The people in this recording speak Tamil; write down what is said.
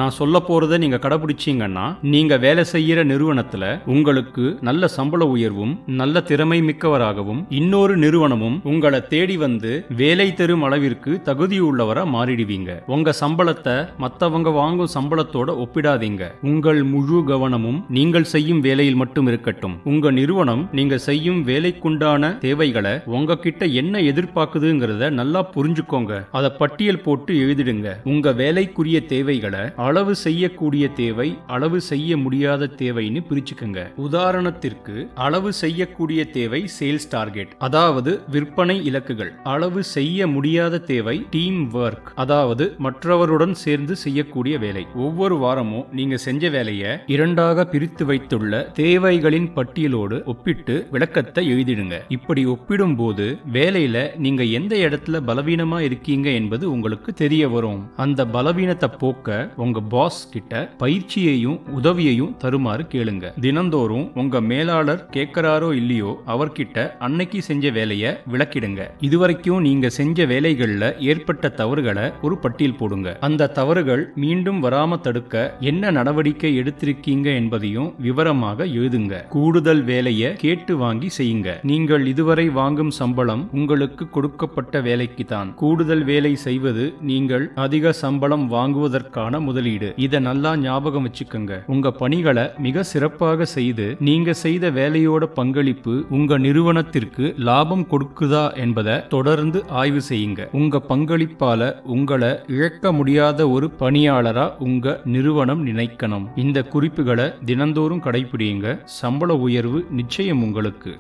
நான் சொல்ல போறதை நீங்க கடைபிடிச்சீங்கன்னா நீங்க வேலை செய்யற நிறுவனத்துல உங்களுக்கு நல்ல சம்பள உயர்வும் நல்ல திறமை மிக்கவராகவும் இன்னொரு நிறுவனமும் உங்களை தேடி வந்து வேலை தரும் அளவிற்கு தகுதியுள்ளவரா மாறிடுவீங்க. உங்க சம்பளத்தை மத்தவங்க வாங்கும் சம்பளத்தோட ஒப்பிடாதீங்க. உங்கள் முழு கவனமும் நீங்கள் செய்யும் வேலையில் மட்டும் இருக்கட்டும். உங்க நிறுவனம் நீங்க செய்யும் வேலைக்குண்டான தேவைகளை உங்ககிட்ட என்ன எதிர்பார்க்குதுங்கிறத நல்லா புரிஞ்சுக்கோங்க. அதை பட்டியல் போட்டு எழுதிடுங்க. உங்க வேலைக்குரிய தேவைகளை அளவு செய்யக்கூடிய தேவை, அளவு செய்ய முடியாத தேவைன்னு பிரிச்சுக்கங்க. உதாரணத்திற்கு அளவு செய்யக்கூடிய தேவை சேல்ஸ் டார்கெட், அதாவது விற்பனை இலக்குகள். அளவு செய்ய முடியாத தேவை டீம் ஒர்க், அதாவது மற்றவருடன் சேர்ந்து செய்யக்கூடிய வேலை. ஒவ்வொரு வாரமும் நீங்க செஞ்ச வேலையை இரண்டாக பிரித்து வைத்துள்ள தேவைகளின் பட்டியலோடு ஒப்பிட்டு விளக்கத்தை எழுதிடுங்க. இப்படி ஒப்பிடும் போது வேலையில நீங்க எந்த இடத்துல பலவீனமா இருக்கீங்க என்பது உங்களுக்கு தெரிய வரும். அந்த பலவீனத்தை போக்க உங்க பாஸ் கிட்ட பயிற்சியையும் உதவியையும் தருமாறு கேளுங்க. தினந்தோறும் உங்க மேலாளர் கேட்கிறாரோ இல்லையோ அவர்கிட்ட அன்னைக்கு செஞ்ச வேலையை விளக்கிடுங்க. இதுவரைக்கும் நீங்க செஞ்ச வேலைகள்ல ஏற்பட்ட தவறுகளை ஒரு பட்டியல் போடுங்க. அந்த தவறுகள் மீண்டும் வராம தடுக்க என்ன நடவடிக்கை எடுத்திருக்கீங்க என்பதையும் விவரமாக எழுதுங்க. கூடுதல் வேலையை கேட்டு வாங்கி செய்யுங்க. நீங்கள் இதுவரை வாங்கும் சம்பளம் உங்களுக்கு கொடுக்கப்பட்ட வேலைக்கு தான். கூடுதல் வேலை செய்வது நீங்கள் அதிக சம்பளம் வாங்குவதற்கான முதலீடு. இதை நல்லா ஞாபகம் வச்சுக்கோங்க. உங்க பணிகளை மிக சிறப்பாக செய்து நீங்க செய்த வேலையோட பங்களிப்பு உங்க நிறுவனத்திற்கு லாபம் கொடுக்குதா என்பதை தொடர்ந்து ஆய்வு செய்யுங்க. உங்க பங்களிப்பால உங்களை இழக்க முடியாத ஒரு பணியாளரா உங்க நிறுவனம் நினைக்கணும். இந்த குறிப்புகளை தினந்தோறும் கடைபிடியுங்க. சம்பள உயர்வு நிச்சயம் உங்களுக்கு.